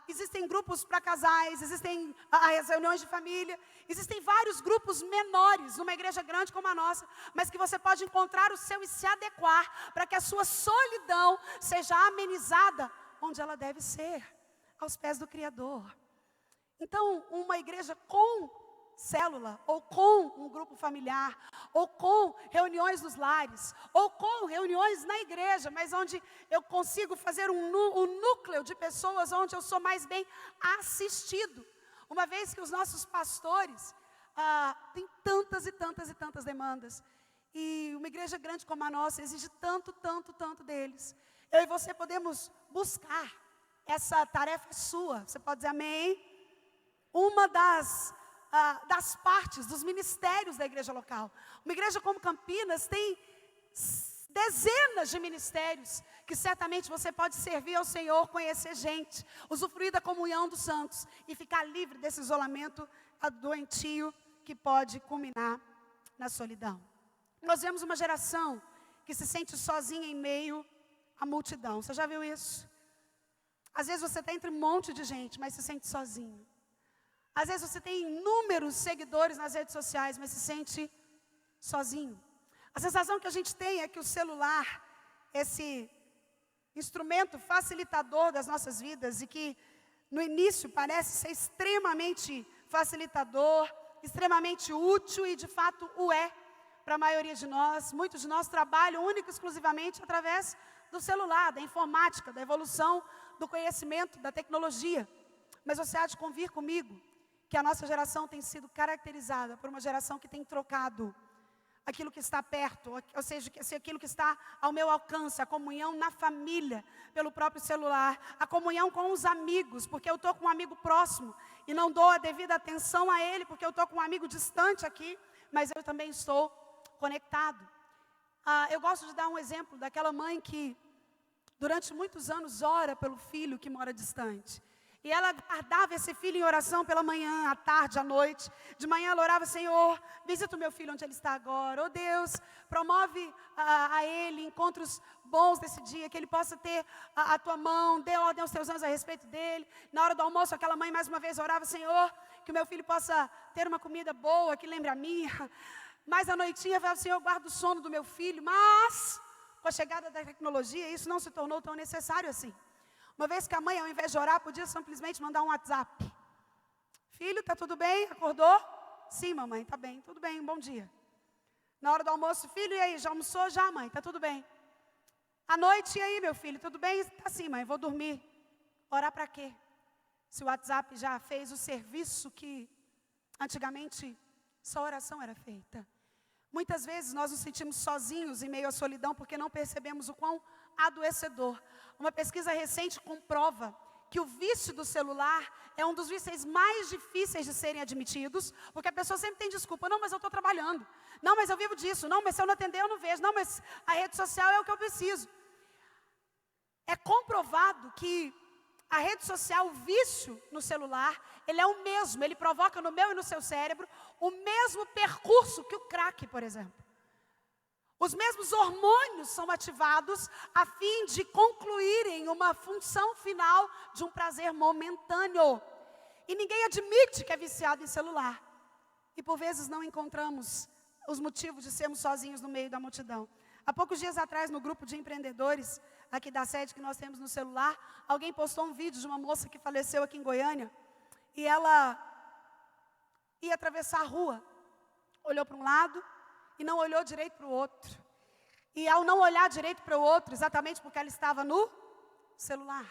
Existem grupos para casais, existem as reuniões de família. Existem vários grupos menores numa igreja grande como a nossa, mas que você pode encontrar o seu e se adequar para que a sua solidão seja amenizada onde ela deve ser, aos pés do Criador. Então, uma igreja com célula, ou com um grupo familiar, ou com reuniões nos lares, ou com reuniões na igreja, mas onde eu consigo fazer um núcleo de pessoas onde eu sou mais bem assistido. Uma vez que os nossos pastores têm tantas e tantas e tantas demandas, e uma igreja grande como a nossa exige tanto, tanto, tanto deles. Eu e você podemos buscar, essa tarefa é sua, você pode dizer amém? Uma das partes, dos ministérios da igreja local. Uma igreja como Campinas tem dezenas de ministérios que certamente você pode servir ao Senhor, conhecer gente, usufruir da comunhão dos santos e ficar livre desse isolamento doentio que pode culminar na solidão. Nós vemos uma geração que se sente sozinha em meio à multidão. Você já viu isso? Às vezes você está entre um monte de gente, mas se sente sozinho. Às vezes você tem inúmeros seguidores nas redes sociais, mas se sente sozinho. A sensação que a gente tem é que o celular, esse instrumento facilitador das nossas vidas, e que no início parece ser extremamente facilitador, extremamente útil, e de fato o é para a maioria de nós. Muitos de nós trabalham única e exclusivamente através do celular, da informática, da evolução do conhecimento, da tecnologia. Mas você há de convir comigo que a nossa geração tem sido caracterizada por uma geração que tem trocado aquilo que está perto, ou seja, aquilo que está ao meu alcance, a comunhão na família, pelo próprio celular, a comunhão com os amigos, porque eu estou com um amigo próximo e não dou a devida atenção a ele, porque eu estou com um amigo distante aqui, mas eu também estou conectado. Eu gosto de dar um exemplo daquela mãe que durante muitos anos ora pelo filho que mora distante. E ela guardava esse filho em oração pela manhã, à tarde, à noite. De manhã ela orava, Senhor, visita o meu filho onde ele está agora. Oh Deus, promove a ele encontros bons desse dia, que ele possa ter a tua mão, dê ordem aos teus anjos a respeito dele. Na hora do almoço, aquela mãe mais uma vez orava, Senhor, que o meu filho possa ter uma comida boa, que lembre a minha. Mais à noitinha, falava, Senhor, guarda o sono do meu filho. Mas, com a chegada da tecnologia, isso não se tornou tão necessário assim. Uma vez que a mãe, ao invés de orar, podia simplesmente mandar um WhatsApp. Filho, está tudo bem? Acordou? Sim, mamãe, está bem, tudo bem, bom dia. Na hora do almoço, filho, e aí, já almoçou? Já, mãe, está tudo bem. À noite, e aí, meu filho, tudo bem? Tá sim, mãe, vou dormir. Orar para quê? Se o WhatsApp já fez o serviço que antigamente só oração era feita. Muitas vezes nós nos sentimos sozinhos em meio à solidão porque não percebemos o quão adoecedor. Uma pesquisa recente comprova que o vício do celular é um dos vícios mais difíceis de serem admitidos, porque a pessoa sempre tem desculpa. Não, mas eu estou trabalhando. Não, mas eu vivo disso. Não, mas se eu não atender, eu não vejo. Não, mas a rede social é o que eu preciso. É comprovado que a rede social, o vício no celular, ele é o mesmo. Ele provoca no meu e no seu cérebro o mesmo percurso que o crack, por exemplo. Os mesmos hormônios são ativados a fim de concluírem uma função final de um prazer momentâneo. E ninguém admite que é viciado em celular. E por vezes não encontramos os motivos de sermos sozinhos no meio da multidão. Há poucos dias atrás, no grupo de empreendedores aqui da sede que nós temos no celular, alguém postou um vídeo de uma moça que faleceu aqui em Goiânia. E ela ia atravessar a rua, olhou para um lado e não olhou direito para o outro. E ao não olhar direito para o outro, exatamente porque ela estava no celular,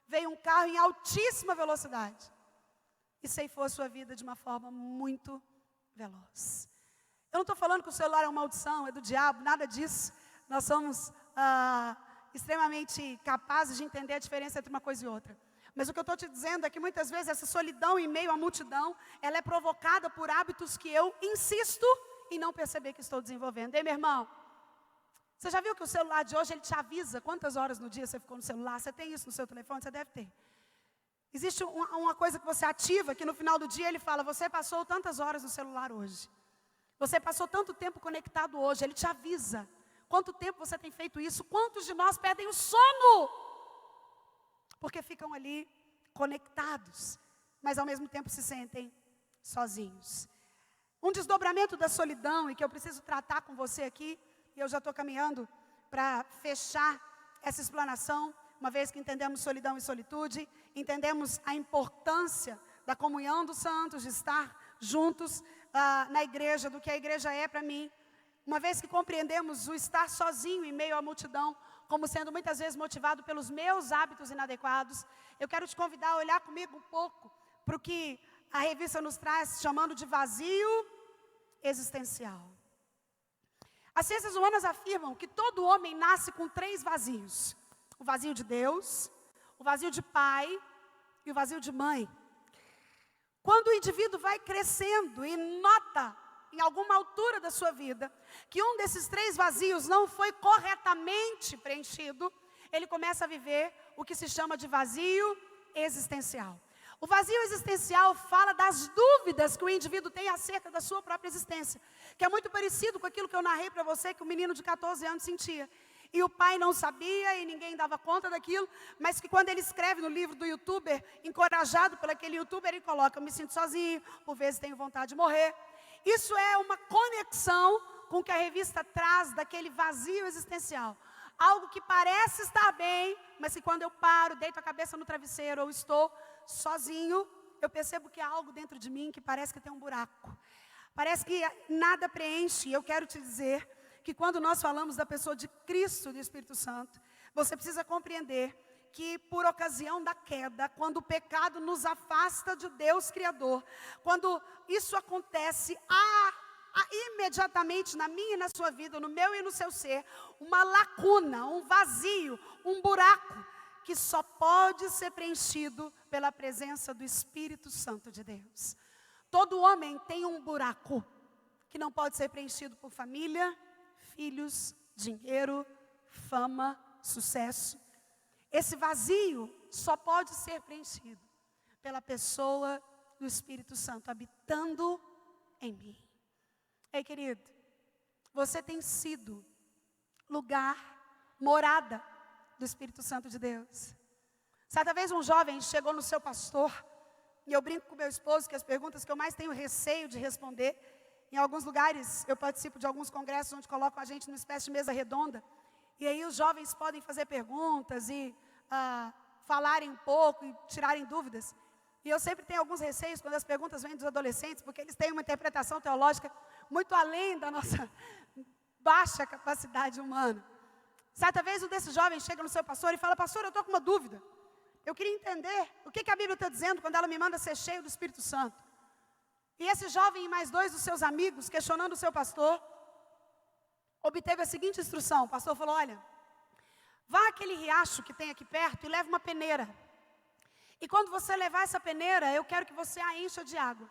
veio um carro em altíssima velocidade e ceifou a sua vida de uma forma muito veloz. Eu não estou falando que o celular é uma maldição, é do diabo, nada disso. Nós somos extremamente capazes de entender a diferença entre uma coisa e outra. Mas o que eu estou te dizendo é que muitas vezes essa solidão em meio à multidão, ela é provocada por hábitos que eu insisto em não perceber que estou desenvolvendo. Ei, meu irmão, você já viu que o celular de hoje, ele te avisa quantas horas no dia você ficou no celular? Você tem isso no seu telefone? Você deve ter. Existe uma coisa que você ativa, que no final do dia ele fala, você passou tantas horas no celular hoje. Você passou tanto tempo conectado hoje, ele te avisa. Quanto tempo você tem feito isso? Quantos de nós perdem o sono? Porque ficam ali conectados, mas ao mesmo tempo se sentem sozinhos. Um desdobramento da solidão, e que eu preciso tratar com você aqui, e eu já estou caminhando para fechar essa explanação, uma vez que entendemos solidão e solitude, entendemos a importância da comunhão dos santos, de estar juntos na igreja, do que a igreja é para mim. Uma vez que compreendemos o estar sozinho em meio à multidão, como sendo muitas vezes motivado pelos meus hábitos inadequados, eu quero te convidar a olhar comigo um pouco para o que a revista nos traz, chamando de vazio existencial. As ciências humanas afirmam que todo homem nasce com 3 vazios. O vazio de Deus, o vazio de pai e o vazio de mãe. Quando o indivíduo vai crescendo e nota em alguma altura da sua vida que um desses 3 vazios não foi corretamente preenchido, ele começa a viver o que se chama de vazio existencial. O vazio existencial fala das dúvidas que o indivíduo tem acerca da sua própria existência, que é muito parecido com aquilo que eu narrei para você, que o menino de 14 anos sentia. E o pai não sabia e ninguém dava conta daquilo, mas que quando ele escreve no livro do youtuber, encorajado por aquele youtuber, ele coloca, eu me sinto sozinho, por vezes tenho vontade de morrer. Isso é uma conexão com o que a revista traz daquele vazio existencial. Algo que parece estar bem, mas que quando eu paro, deito a cabeça no travesseiro ou estou sozinho, eu percebo que há algo dentro de mim que parece que tem um buraco. Parece que nada preenche. E eu quero te dizer que quando nós falamos da pessoa de Cristo e do Espírito Santo, você precisa compreender que por ocasião da queda, quando o pecado nos afasta de Deus Criador, quando isso acontece, há imediatamente na minha e na sua vida, no meu e no seu ser, uma lacuna, um vazio, um buraco, que só pode ser preenchido pela presença do Espírito Santo de Deus. Todo homem tem um buraco que não pode ser preenchido por família, filhos, dinheiro, fama, sucesso. Esse vazio só pode ser preenchido pela pessoa do Espírito Santo habitando em mim. Ei, querido, você tem sido lugar, morada do Espírito Santo de Deus. Certa vez um jovem chegou no seu pastor, e eu brinco com meu esposo que as perguntas que eu mais tenho receio de responder, em alguns lugares eu participo de alguns congressos onde colocam a gente numa espécie de mesa redonda, e aí os jovens podem fazer perguntas e falarem um pouco e tirarem dúvidas. E eu sempre tenho alguns receios quando as perguntas vêm dos adolescentes, porque eles têm uma interpretação teológica muito além da nossa baixa capacidade humana. Certa vez um desses jovens chega no seu pastor e fala: pastor, eu estou com uma dúvida. Eu queria entender o que a Bíblia está dizendo quando ela me manda ser cheio do Espírito Santo. E esse jovem e mais 2 dos seus amigos, questionando o seu pastor, obteve a seguinte instrução. O pastor falou: olha, vá àquele riacho que tem aqui perto e leve uma peneira. E quando você levar essa peneira, eu quero que você a encha de água.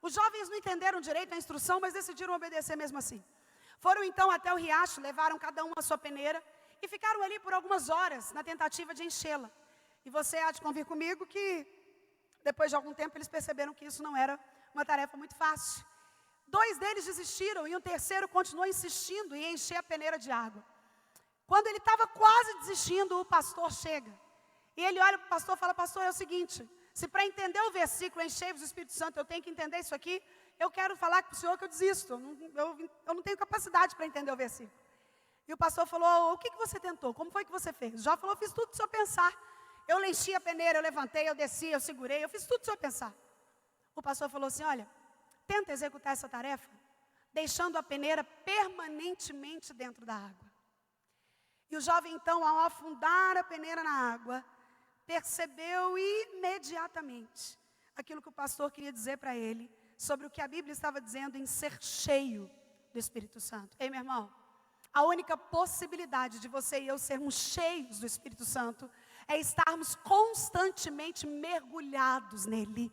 Os jovens não entenderam direito a instrução, mas decidiram obedecer mesmo assim. Foram então até o riacho, levaram cada um a sua peneira e ficaram ali por algumas horas na tentativa de enchê-la. E você há de convir comigo que, depois de algum tempo, eles perceberam que isso não era uma tarefa muito fácil. 2 deles desistiram e um terceiro continuou insistindo em encher a peneira de água. Quando ele estava quase desistindo, o pastor chega. E ele olha para o pastor e fala: pastor, é o seguinte, se para entender o versículo enchei-vos do Espírito Santo eu tenho que entender isso aqui, eu quero falar para o senhor que eu desisto. Eu não tenho capacidade para entender o versículo. E o pastor falou: o que você tentou? Como foi que você fez? O jovem falou: fiz tudo do senhor pensar. Eu enchi a peneira, eu levantei, eu desci, eu segurei, eu fiz tudo do senhor pensar. O pastor falou assim: olha, tenta executar essa tarefa, deixando a peneira permanentemente dentro da água. E o jovem então, ao afundar a peneira na água, percebeu imediatamente aquilo que o pastor queria dizer para ele, sobre o que a Bíblia estava dizendo em ser cheio do Espírito Santo. Ei, meu irmão, a única possibilidade de você e eu sermos cheios do Espírito Santo é estarmos constantemente mergulhados nele.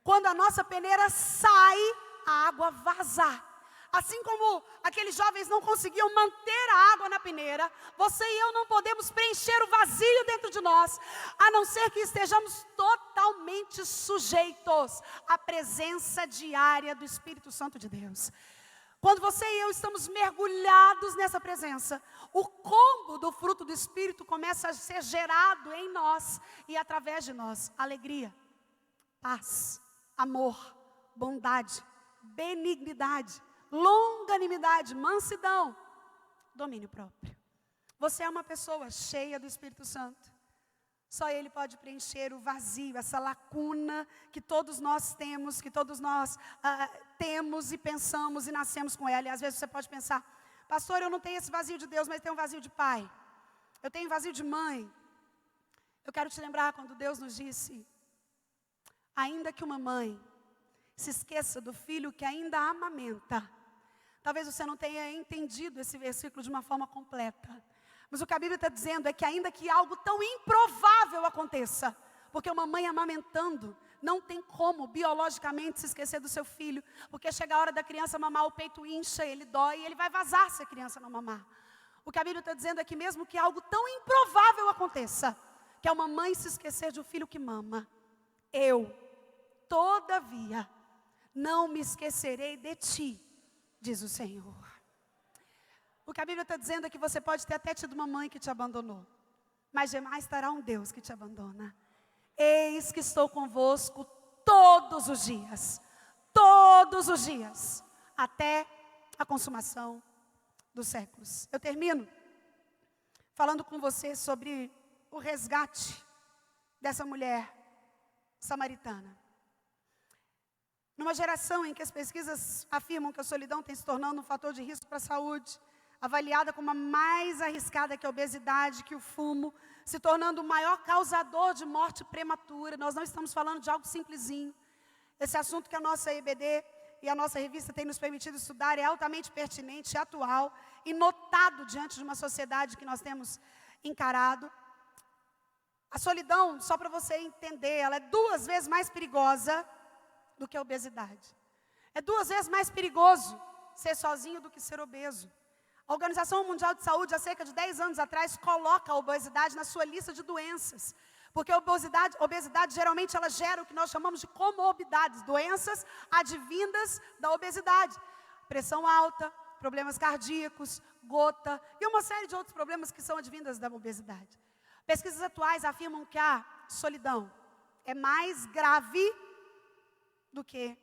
Quando a nossa peneira sai, a água vaza. Assim como aqueles jovens não conseguiam manter a água na peneira, você e eu não podemos preencher o vazio dentro de nós, a não ser que estejamos totalmente sujeitos à presença diária do Espírito Santo de Deus. Quando você e eu estamos mergulhados nessa presença, o combo do fruto do Espírito começa a ser gerado em nós e através de nós. Alegria, paz, amor, bondade, benignidade, longanimidade, mansidão, domínio próprio. Você é uma pessoa cheia do Espírito Santo. Só Ele pode preencher o vazio, essa lacuna que todos nós temos, que todos nós temos e pensamos e nascemos com ela. E às vezes você pode pensar: pastor, eu não tenho esse vazio de Deus, mas tenho um vazio de pai. Eu tenho um vazio de mãe. Eu quero te lembrar quando Deus nos disse: ainda que uma mãe se esqueça do filho que ainda amamenta. Talvez você não tenha entendido esse versículo de uma forma completa. Mas o que a Bíblia está dizendo é que ainda que algo tão improvável aconteça, porque uma mãe amamentando não tem como biologicamente se esquecer do seu filho, porque chega a hora da criança mamar, o peito incha, ele dói e ele vai vazar se a criança não mamar. O que a Bíblia está dizendo é que mesmo que algo tão improvável aconteça, que é uma mãe se esquecer de um filho que mama, eu, todavia, não me esquecerei de ti, diz o Senhor. O que a Bíblia está dizendo é que você pode ter até tido uma mãe que te abandonou, mas jamais terá um Deus que te abandona. Eis que estou convosco todos os dias, até a consumação dos séculos. Eu termino falando com você sobre o resgate dessa mulher samaritana. Numa geração em que as pesquisas afirmam que a solidão tem se tornando um fator de risco para a saúde, avaliada como a mais arriscada que a obesidade, que o fumo, se tornando o maior causador de morte prematura. Nós não estamos falando de algo simplesinho. Esse assunto que a nossa EBD e a nossa revista tem nos permitido estudar é altamente pertinente, atual e notado diante de uma sociedade que nós temos encarado. A solidão, só para você entender, ela é 2 vezes mais perigosa do que a obesidade. É 2 vezes mais perigoso ser sozinho do que ser obeso. A Organização Mundial de Saúde, há cerca de 10 anos atrás, coloca a obesidade na sua lista de doenças. Porque a obesidade geralmente ela gera o que nós chamamos de comorbidades, doenças advindas da obesidade. Pressão alta, problemas cardíacos, gota e uma série de outros problemas que são advindas da obesidade. Pesquisas atuais afirmam que a solidão é mais grave do que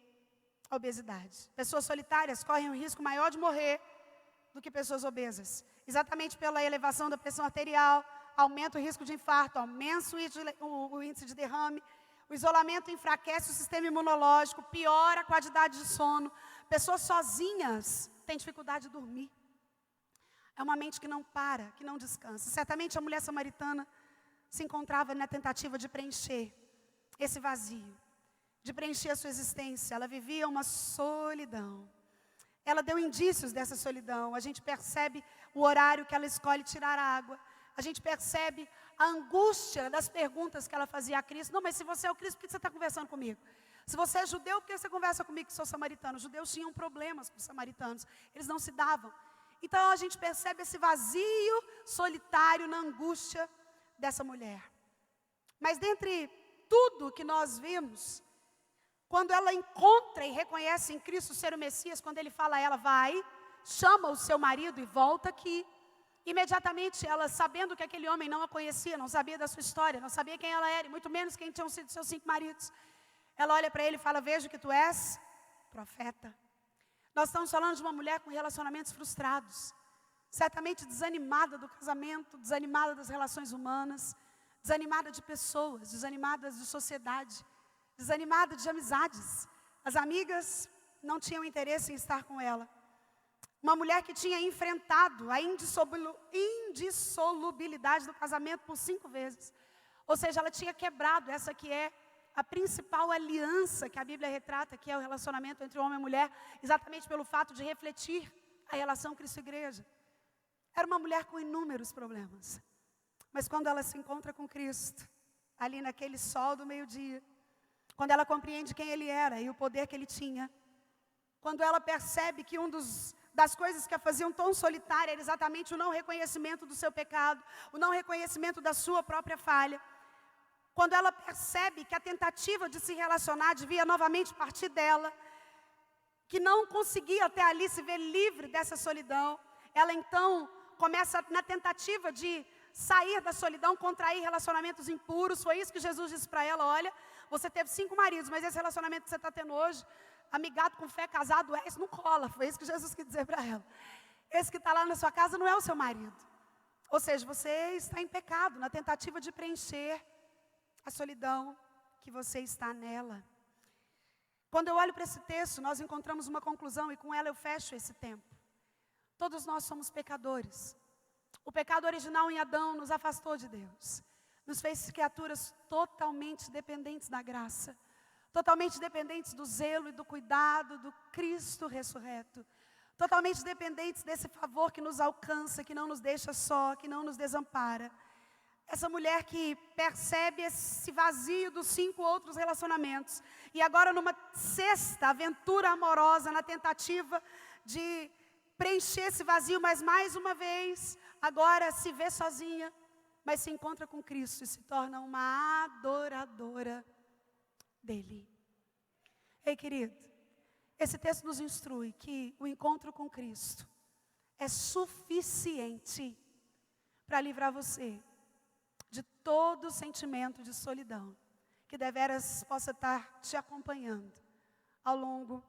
a obesidade. Pessoas solitárias correm um risco maior de morrer do que pessoas obesas. Exatamente pela elevação da pressão arterial, aumenta o risco de infarto, aumenta o índice de derrame, o isolamento enfraquece o sistema imunológico, piora a qualidade de sono. Pessoas sozinhas têm dificuldade de dormir. É uma mente que não para, que não descansa. Certamente a mulher samaritana se encontrava na tentativa de preencher esse vazio, de preencher a sua existência. Ela vivia uma solidão. Ela deu indícios dessa solidão. A gente percebe o horário que ela escolhe tirar a água. A gente percebe a angústia das perguntas que ela fazia a Cristo. Não, mas se você é o Cristo, por que você está conversando comigo? Se você é judeu, por que você conversa comigo que sou samaritano? Os judeus tinham problemas com os samaritanos. Eles não se davam. Então a gente percebe esse vazio solitário na angústia dessa mulher. Mas dentre tudo que nós vimos, quando ela encontra e reconhece em Cristo ser o Messias, quando ele fala a ela, vai, chama o seu marido e volta aqui. Imediatamente ela, sabendo que aquele homem não a conhecia, não sabia da sua história, não sabia quem ela era, e muito menos quem tinham sido seus 5 maridos. Ela olha para ele e fala, vejo que tu és profeta. Nós estamos falando de uma mulher com relacionamentos frustrados, certamente desanimada do casamento, desanimada das relações humanas, desanimada de pessoas, desanimada de sociedade, desanimada de amizades. As amigas não tinham interesse em estar com ela. Uma mulher que tinha enfrentado a indissolubilidade do casamento por 5 vezes. Ou seja, ela tinha quebrado essa que é a principal aliança que a Bíblia retrata, que é o relacionamento entre homem e mulher, exatamente pelo fato de refletir a relação Cristo-Igreja. Era uma mulher com inúmeros problemas. Mas quando ela se encontra com Cristo, ali naquele sol do meio-dia, quando ela compreende quem Ele era e o poder que Ele tinha, quando ela percebe que das coisas que a faziam tão solitária era exatamente o não reconhecimento do seu pecado, o não reconhecimento da sua própria falha, quando ela percebe que a tentativa de se relacionar devia novamente partir dela, que não conseguia até ali se ver livre dessa solidão, ela então começa na tentativa de sair da solidão, contrair relacionamentos impuros. Foi isso que Jesus disse para ela, olha, você teve 5 maridos, mas esse relacionamento que você está tendo hoje, amigado com fé, casado, esse não cola. Foi isso que Jesus quis dizer para ela. Esse que está lá na sua casa não é o seu marido. Ou seja, você está em pecado, na tentativa de preencher a solidão que você está nela. Quando eu olho para esse texto, nós encontramos uma conclusão e com ela eu fecho esse tempo. Todos nós somos pecadores. O pecado original em Adão nos afastou de Deus. Nos fez criaturas totalmente dependentes da graça. Totalmente dependentes do zelo e do cuidado do Cristo ressurreto. Totalmente dependentes desse favor que nos alcança, que não nos deixa só, que não nos desampara. Essa mulher que percebe esse vazio dos 5 outros relacionamentos. E agora numa 6ª aventura amorosa, na tentativa de preencher esse vazio, mas mais uma vez, agora se vê sozinha, mas se encontra com Cristo e se torna uma adoradora dele. Ei, querido, esse texto nos instrui que o encontro com Cristo é suficiente para livrar você de todo sentimento de solidão que deveras possa estar te acompanhando ao longo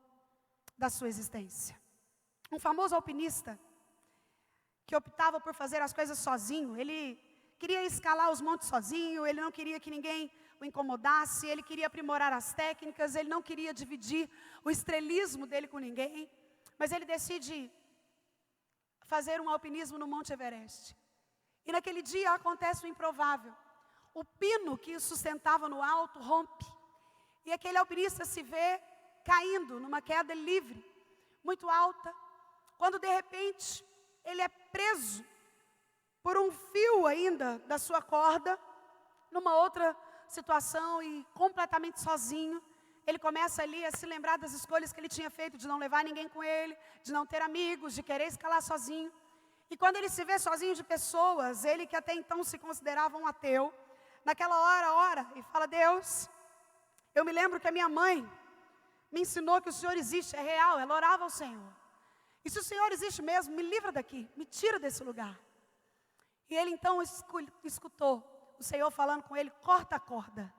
da sua existência. Um famoso alpinista que optava por fazer as coisas sozinho, ele queria escalar os montes sozinho, ele não queria que ninguém o incomodasse, ele queria aprimorar as técnicas, ele não queria dividir o estrelismo dele com ninguém, mas ele decide fazer um alpinismo no Monte Everest. E naquele dia acontece o improvável. O pino que o sustentava no alto rompe. E aquele alpinista se vê caindo numa queda livre, muito alta, quando de repente ele é preso por um fio ainda da sua corda, numa outra situação e completamente sozinho. Ele começa ali a se lembrar das escolhas que ele tinha feito, de não levar ninguém com ele, de não ter amigos, de querer escalar sozinho. E quando ele se vê sozinho de pessoas, ele que até então se considerava um ateu, naquela hora, ora e fala, Deus, eu me lembro que a minha mãe me ensinou que o Senhor existe, é real, ela orava ao Senhor. E se o Senhor existe mesmo, me livra daqui, me tira desse lugar. E ele então escutou o Senhor falando com ele, corta a corda.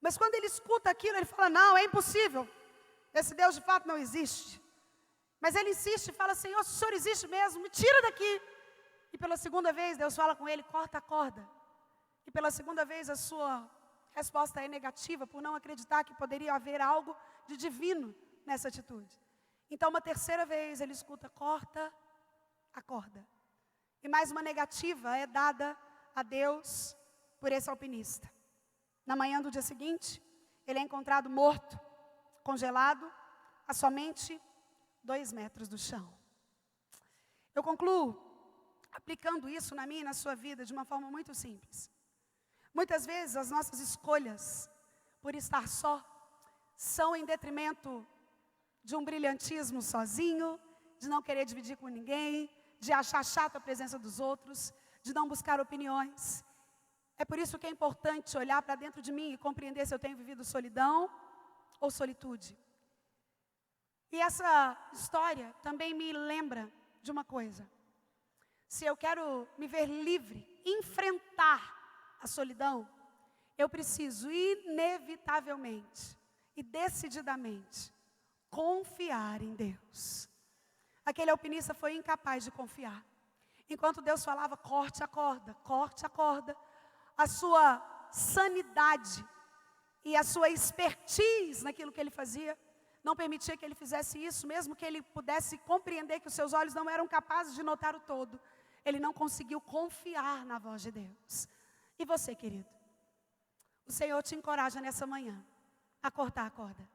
Mas quando ele escuta aquilo, ele fala, não, é impossível, esse Deus de fato não existe. Mas ele insiste e fala, Senhor, se o Senhor existe mesmo, me tira daqui. E pela 2ª vez, Deus fala com ele, corta a corda. E pela 2ª vez, a sua resposta é negativa, por não acreditar que poderia haver algo de divino nessa atitude. Então, uma 3ª vez, ele escuta, corta a corda. e mais uma negativa é dada a Deus por esse alpinista. Na manhã do dia seguinte, ele é encontrado morto, congelado, a somente 2 metros do chão. Eu concluo aplicando isso na minha e na sua vida de uma forma muito simples. Muitas vezes as nossas escolhas por estar só são em detrimento de um brilhantismo sozinho, de não querer dividir com ninguém, de achar chato a presença dos outros, de não buscar opiniões. É por isso que é importante olhar para dentro de mim e compreender se eu tenho vivido solidão ou solitude. E essa história também me lembra de uma coisa. Se eu quero me ver livre, enfrentar a solidão, eu preciso inevitavelmente e decididamente confiar em Deus. Aquele alpinista foi incapaz de confiar. Enquanto Deus falava, corte a corda, a sua sanidade e a sua expertise naquilo que ele fazia, não permitia que ele fizesse isso, mesmo que ele pudesse compreender que os seus olhos não eram capazes de notar o todo. Ele não conseguiu confiar na voz de Deus. E você, querido? O Senhor te encoraja nessa manhã a cortar a corda,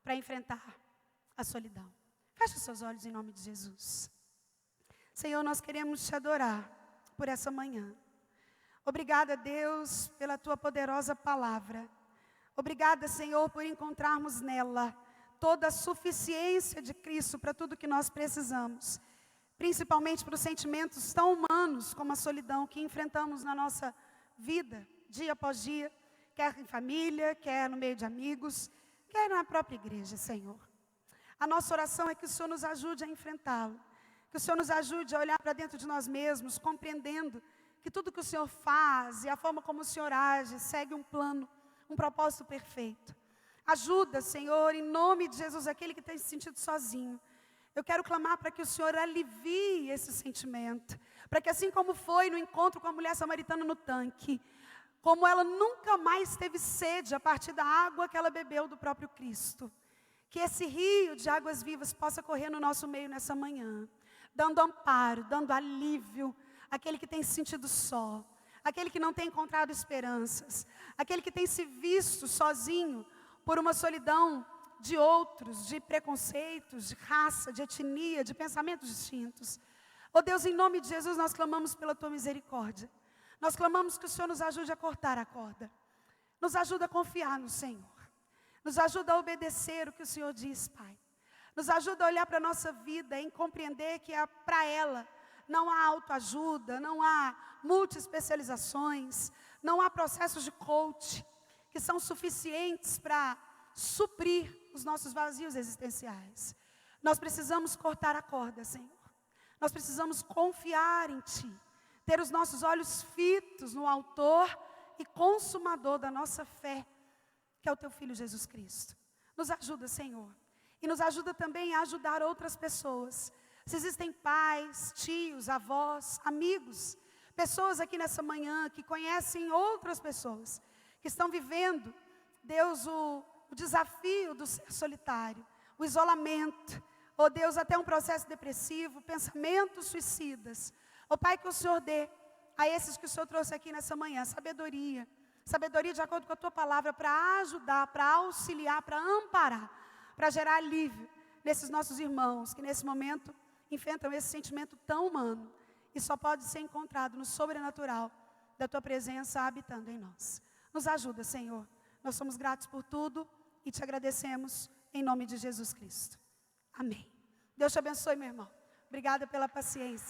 para enfrentar a solidão. Feche os seus olhos em nome de Jesus. Senhor, nós queremos te adorar por essa manhã. Obrigada, Deus, pela tua poderosa palavra. Obrigada, Senhor, por encontrarmos nela toda a suficiência de Cristo para tudo que nós precisamos. Principalmente para os sentimentos tão humanos como a solidão que enfrentamos na nossa vida, dia após dia, quer em família, quer no meio de amigos, quer na própria igreja, Senhor. A nossa oração é que o Senhor nos ajude a enfrentá-lo, que o Senhor nos ajude a olhar para dentro de nós mesmos, compreendendo que tudo que o Senhor faz e a forma como o Senhor age, segue um plano, um propósito perfeito. Ajuda, Senhor, em nome de Jesus, aquele que tem se sentido sozinho. Eu quero clamar para que o Senhor alivie esse sentimento, para que assim como foi no encontro com a mulher samaritana no tanque, como ela nunca mais teve sede a partir da água que ela bebeu do próprio Cristo, que esse rio de águas vivas possa correr no nosso meio nessa manhã, dando amparo, dando alívio àquele que tem se sentido só, aquele que não tem encontrado esperanças, aquele que tem se visto sozinho por uma solidão de outros, de preconceitos, de raça, de etnia, de pensamentos distintos. Oh Deus, em nome de Jesus, nós clamamos pela tua misericórdia. Nós clamamos que o Senhor nos ajude a cortar a corda. Nos ajuda a confiar no Senhor. Nos ajuda a obedecer o que o Senhor diz, Pai. Nos ajuda a olhar para a nossa vida e compreender que para ela não há autoajuda, não há multiespecializações, não há processos de coach que são suficientes para suprir os nossos vazios existenciais. Nós precisamos cortar a corda, Senhor. Nós precisamos confiar em Ti, ter os nossos olhos fitos no autor e consumador da nossa fé, que é o Teu Filho Jesus Cristo. Nos ajuda, Senhor, e nos ajuda também a ajudar outras pessoas. Se existem pais, tios, avós, amigos, pessoas aqui nessa manhã que conhecem outras pessoas, que estão vivendo, Deus, o desafio do ser solitário, o isolamento, oh Deus, até um processo depressivo, pensamentos suicidas. Oh Pai, que o Senhor dê a esses que o Senhor trouxe aqui nessa manhã, sabedoria de acordo com a Tua palavra, para ajudar, para auxiliar, para amparar, para gerar alívio nesses nossos irmãos, que nesse momento enfrentam esse sentimento tão humano, e só pode ser encontrado no sobrenatural da Tua presença habitando em nós. Nos ajuda, Senhor, nós somos gratos por tudo, e te agradecemos em nome de Jesus Cristo. Amém. Deus te abençoe, meu irmão. Obrigada pela paciência.